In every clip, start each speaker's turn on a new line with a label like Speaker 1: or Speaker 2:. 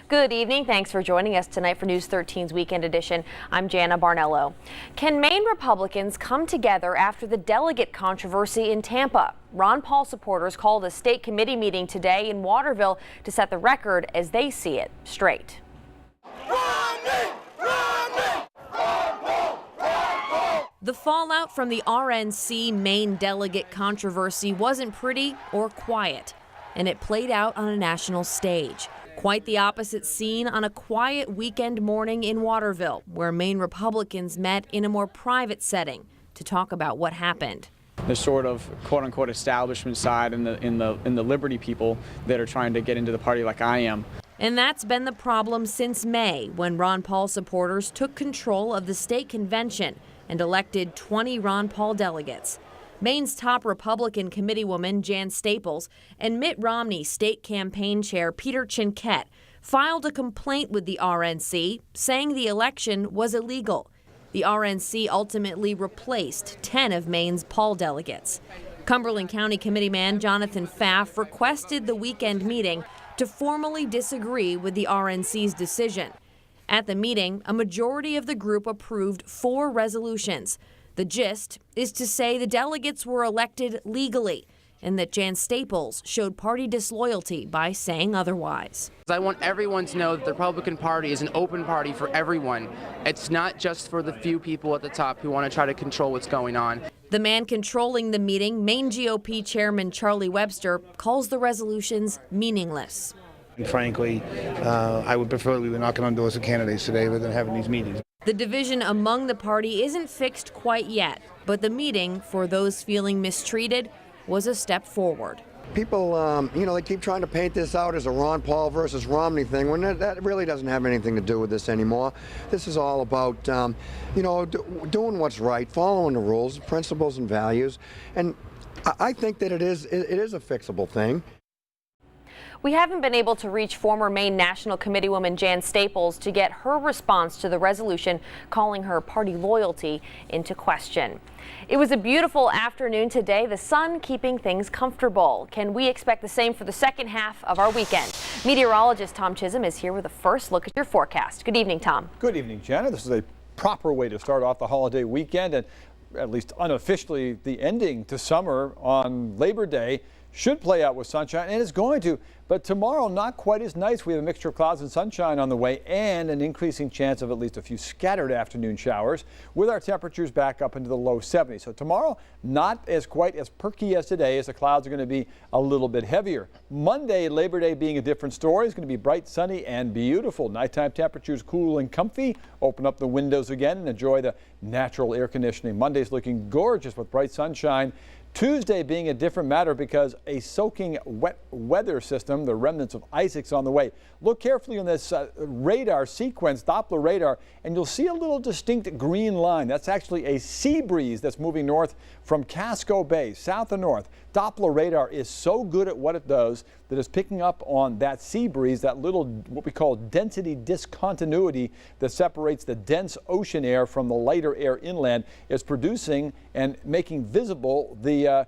Speaker 1: Good evening. Thanks for joining us tonight for News 13's Weekend Edition. I'm Jana Barnello. Can Maine Republicans come together after the delegate controversy in Tampa? Ron Paul supporters called a state committee meeting today in Waterville to set the record as they see it straight. The fallout from the RNC Maine delegate controversy wasn't pretty or quiet, and it played out on a national stage. Quite the opposite scene on a quiet weekend morning in Waterville, where Maine Republicans met in a more private setting to talk about what happened.
Speaker 2: The sort of quote-unquote establishment side and the Liberty people that are trying to get into the party like I am.
Speaker 1: And that's been the problem since May, when Ron Paul supporters took control of the state convention and elected 20 Ron Paul delegates. Maine's top Republican committeewoman Jan Staples and Mitt Romney state campaign chair Peter Chinquette filed a complaint with the RNC saying the election was illegal. The RNC ultimately replaced 10 of Maine's Paul delegates. Cumberland County Committeeman Jonathan Pfaff requested the weekend meeting to formally disagree with the RNC's decision. At the meeting, a majority of the group approved 4 resolutions. The gist is to say the delegates were elected legally and that Jan Staples showed party disloyalty by saying otherwise.
Speaker 3: I want everyone to know that the Republican Party is an open party for everyone. It's not just for the few people at the top who want to try to control what's going on.
Speaker 1: The man controlling the meeting, Maine GOP Chairman Charlie Webster, calls the resolutions meaningless.
Speaker 4: And frankly, I would prefer we were knocking on doors of candidates today rather than having these meetings.
Speaker 1: The division among the party isn't fixed quite yet, but the meeting, for those feeling mistreated, was a step forward.
Speaker 5: People, they keep trying to paint this out as a Ron Paul versus Romney thing, when that really doesn't have anything to do with this anymore. This is all about, doing what's right, following the rules, principles and values, and I think that it is a fixable thing.
Speaker 1: We haven't been able to reach former Maine National Committeewoman Jan Staples to get her response to the resolution calling her party loyalty into question. It was a beautiful afternoon today, the sun keeping things comfortable. Can we expect the same for the second half of our weekend? Meteorologist Tom Chisholm is here with a first look at your forecast. Good evening, Tom.
Speaker 6: Good evening, Jenna. This is a proper way to start off the holiday weekend, and at least unofficially the ending to summer on Labor Day should play out with sunshine, and it's going to. But tomorrow, not quite as nice. We have a mixture of clouds and sunshine on the way and an increasing chance of at least a few scattered afternoon showers with our temperatures back up into the low 70s. So tomorrow, not as quite as perky as today, as the clouds are going to be a little bit heavier. Monday, Labor Day being a different story. It's going to be bright, sunny, and beautiful. Nighttime temperatures cool and comfy. Open up the windows again and enjoy the natural air conditioning. Monday's looking gorgeous with bright sunshine. Tuesday being a different matter because a soaking wet weather system, the remnants of Isaac's, on the way. Look carefully on this radar sequence, Doppler radar, and you'll see a little distinct green line. That's actually a sea breeze that's moving north from Casco Bay, south and north. Doppler radar is so good at what it does that it's picking up on that sea breeze, that little what we call density discontinuity that separates the dense ocean air from the lighter air inland. Is producing and making visible the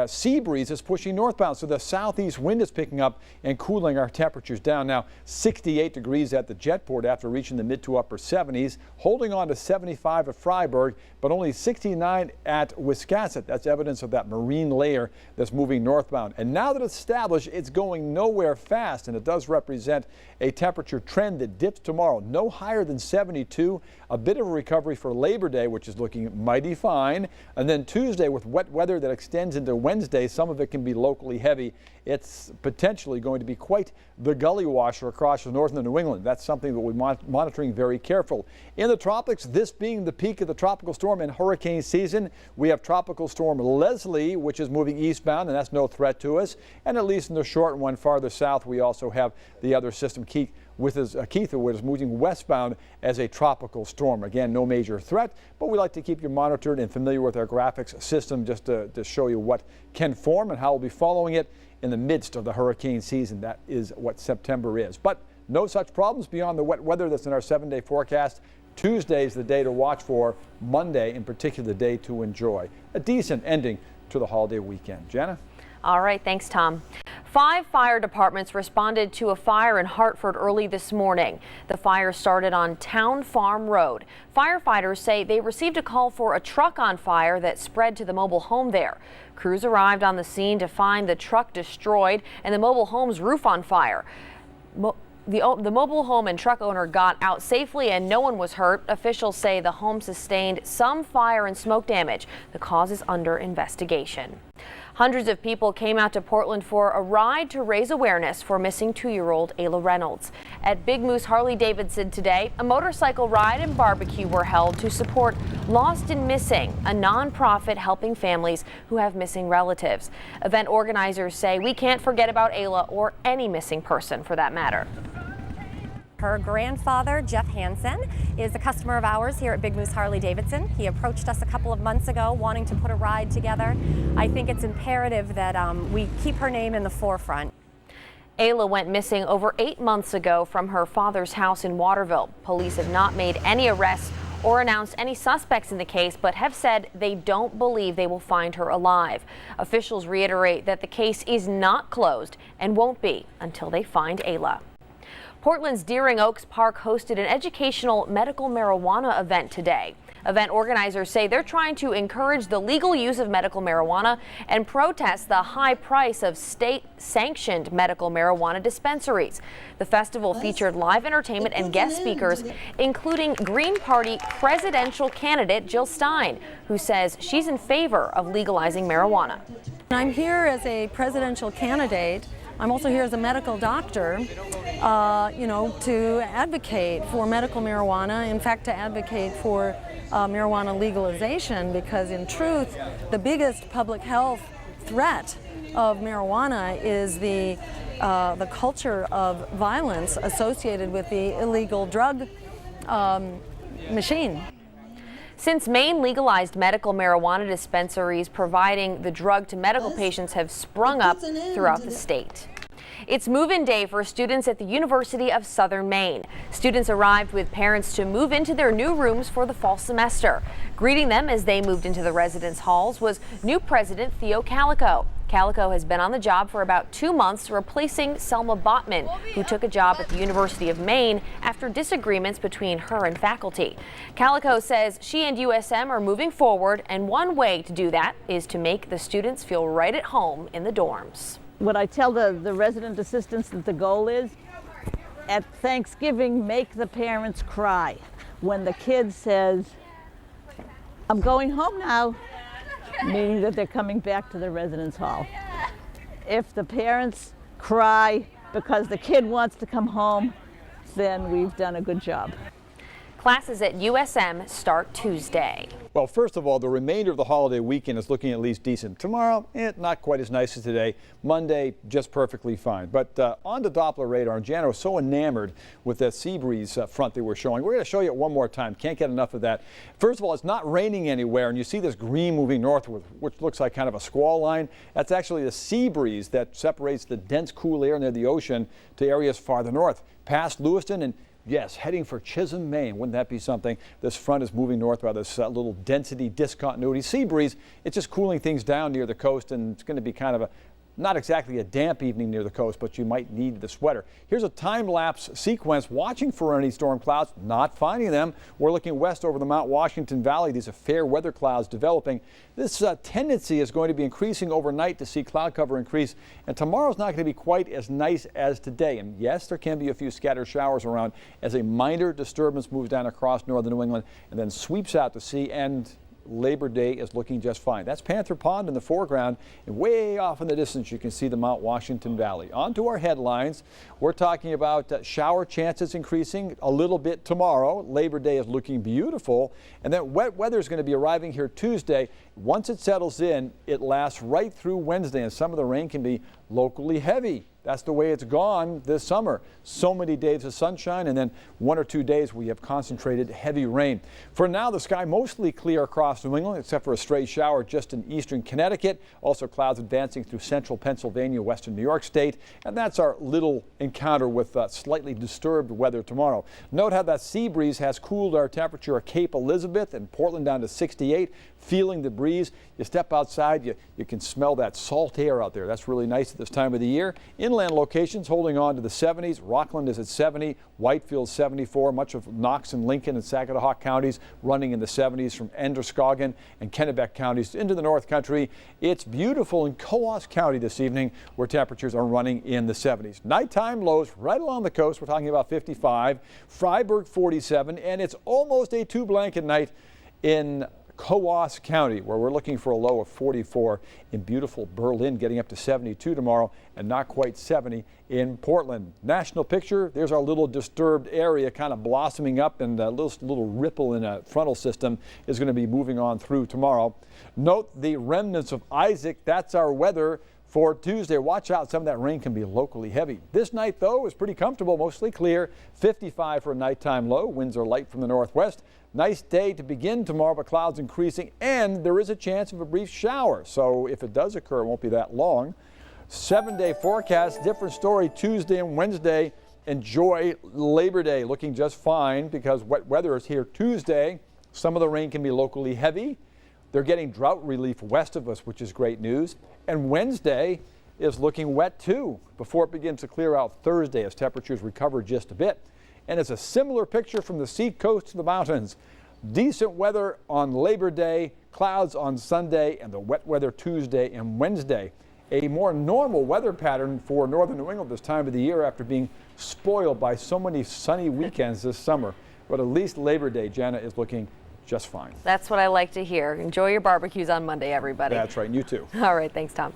Speaker 6: sea breeze is pushing northbound, so the southeast wind is picking up and cooling our temperatures down. Now 68 degrees at the Jetport after reaching the mid to upper 70s, holding on to 75 at Freiburg, but only 69 at Wiscasset. That's evidence of that marine layer that's moving northbound. And now that it's established, it's going nowhere fast, and it does represent a temperature trend that dips tomorrow, no higher than 72. A bit of a recovery for Labor Day, which is looking mighty fine. And then Tuesday, with wet weather that extends into Wednesday, some of it can be locally heavy. It's potentially going to be quite the gully washer across northern New England. That's something that we're monitoring very careful. In the tropics, this being the peak of the tropical storm and hurricane season, we have Tropical Storm Leslie, which is moving eastbound, and that's no threat to us. And at least in the short one farther south, we also have the other system, Keith, which is moving westbound as a tropical storm. Again, no major threat, but we like to keep you monitored and familiar with our graphics system just to show you what can form and how we'll be following it in the midst of the hurricane season. That is what September is. But no such problems beyond the wet weather that's in our 7-day forecast. Tuesday is the day to watch for. Monday, in particular, the day to enjoy. A decent ending to the holiday weekend. Jana?
Speaker 1: All right, thanks, Tom. 5 fire departments responded to a fire in Hartford early this morning. The fire started on Town Farm Road. Firefighters say they received a call for a truck on fire that spread to the mobile home there. Crews arrived on the scene to find the truck destroyed and the mobile home's roof on fire. The mobile home and truck owner got out safely and no one was hurt. Officials say the home sustained some fire and smoke damage. The cause is under investigation. Hundreds of people came out to Portland for a ride to raise awareness for missing 2-year-old Ayla Reynolds. At Big Moose Harley-Davidson today, a motorcycle ride and barbecue were held to support Lost and Missing, a nonprofit helping families who have missing relatives. Event organizers say we can't forget about Ayla or any missing person for that matter.
Speaker 7: Her grandfather, Jeff Hansen, is a customer of ours here at Big Moose Harley-Davidson. He approached us a couple of months ago wanting to put a ride together. I think it's imperative that we keep her name in the forefront.
Speaker 1: Ayla went missing over 8 months ago from her father's house in Waterville. Police have not made any arrests or announced any suspects in the case, but have said they don't believe they will find her alive. Officials reiterate that the case is not closed and won't be until they find Ayla. Portland's Deering Oaks Park hosted an educational medical marijuana event today. Event organizers say they're trying to encourage the legal use of medical marijuana and protest the high price of state-sanctioned medical marijuana dispensaries. The festival featured live entertainment and guest speakers, including Green Party presidential candidate Jill Stein, who says she's in favor of legalizing marijuana.
Speaker 8: I'm here as a presidential candidate. I'm also here as a medical doctor, to advocate for medical marijuana, in fact, to advocate for marijuana legalization, because in truth, the biggest public health threat of marijuana is the culture of violence associated with the illegal drug machine.
Speaker 1: Since Maine legalized medical marijuana dispensaries providing the drug to medical patients have sprung up throughout the state. It's move-in day for students at the University of Southern Maine. Students arrived with parents to move into their new rooms for the fall semester. Greeting them as they moved into the residence halls was new president Theo Calico. Calico has been on the job for about 2 months, replacing Selma Botman, who took a job at the University of Maine after disagreements between her and faculty. Calico says she and USM are moving forward, and one way to do that is to make the students feel right at home in the dorms.
Speaker 9: What I tell the resident assistants that the goal is, at Thanksgiving, make the parents cry. When the kid says, "I'm going home now," meaning that they're coming back to the residence hall. If the parents cry because the kid wants to come home, then we've done a good job.
Speaker 1: Classes at USM start Tuesday.
Speaker 6: Well, first of all, the remainder of the holiday weekend is looking at least decent. Tomorrow, not quite as nice as today. Monday, just perfectly fine. But on the Doppler radar, Jana was so enamored with that sea breeze front they were showing. We're going to show you it one more time. Can't get enough of that. First of all, it's not raining anywhere, and you see this green moving northward, which looks like kind of a squall line. That's actually the sea breeze that separates the dense, cool air near the ocean to areas farther north, past Lewiston and yes, heading for Chisholm, Maine. Wouldn't that be something? This front is moving north by this little density discontinuity sea breeze. It's just cooling things down near the coast, and it's going to be kind of not exactly a damp evening near the coast, but you might need the sweater. Here's a time-lapse sequence watching for any storm clouds, not finding them. We're looking west over the Mount Washington Valley. These are fair weather clouds developing. This tendency is going to be increasing overnight to see cloud cover increase, and tomorrow's not going to be quite as nice as today. And yes, there can be a few scattered showers around as a minor disturbance moves down across northern New England and then sweeps out to sea, and Labor Day is looking just fine. That's Panther Pond in the foreground, and way off in the distance you can see the Mount Washington Valley. On to our headlines. We're talking about shower chances increasing a little bit tomorrow. Labor Day is looking beautiful, and then wet weather is going to be arriving here Tuesday. Once it settles in, it lasts right through Wednesday, and some of the rain can be locally heavy. That's the way it's gone this summer. So many days of sunshine, and then 1 or 2 days we have concentrated heavy rain. For now, the sky mostly clear across New England, except for a stray shower just in eastern Connecticut. Also clouds advancing through central Pennsylvania, western New York State. And that's our little encounter with slightly disturbed weather tomorrow. Note how that sea breeze has cooled our temperature at Cape Elizabeth and Portland down to 68. Feeling the breeze. You step outside, you can smell that salt air out there. That's really nice at this time of the year. Inland locations holding on to the 70s. Rockland is at 70, Whitefield 74. Much of Knox and Lincoln and Saginaw counties running in the 70s from Androscoggin and Kennebec counties into the North Country. It's beautiful in Coos County this evening, where temperatures are running in the 70s. Nighttime lows right along the coast. We're talking about 55, Freiburg 47, and it's almost a 2-blanket night in Coos County, where we're looking for a low of 44 in beautiful Berlin, getting up to 72 tomorrow, and not quite 70 in Portland. National picture, there's our little disturbed area kind of blossoming up, and a little ripple in a frontal system is going to be moving on through tomorrow. Note the remnants of Isaac. That's our weather for Tuesday. Watch out, some of that rain can be locally heavy. This night, though, is pretty comfortable, mostly clear. 55 for a nighttime low. Winds are light from the northwest. Nice day to begin tomorrow, but clouds increasing, and there is a chance of a brief shower. So if it does occur, it won't be that long. 7-day forecast, different story Tuesday and Wednesday. Enjoy Labor Day, looking just fine because wet weather is here Tuesday. Some of the rain can be locally heavy. They're getting drought relief west of us, which is great news. And Wednesday is looking wet too before it begins to clear out Thursday as temperatures recover just a bit. And it's a similar picture from the sea coast to the mountains. Decent weather on Labor Day, clouds on Sunday, and the wet weather Tuesday and Wednesday. A more normal weather pattern for northern New England this time of the year after being spoiled by so many sunny weekends this summer. But at least Labor Day, Jana, is looking just fine.
Speaker 1: That's what I like to hear. Enjoy your barbecues on Monday, everybody.
Speaker 6: That's right, and you too.
Speaker 1: All right, thanks, Tom.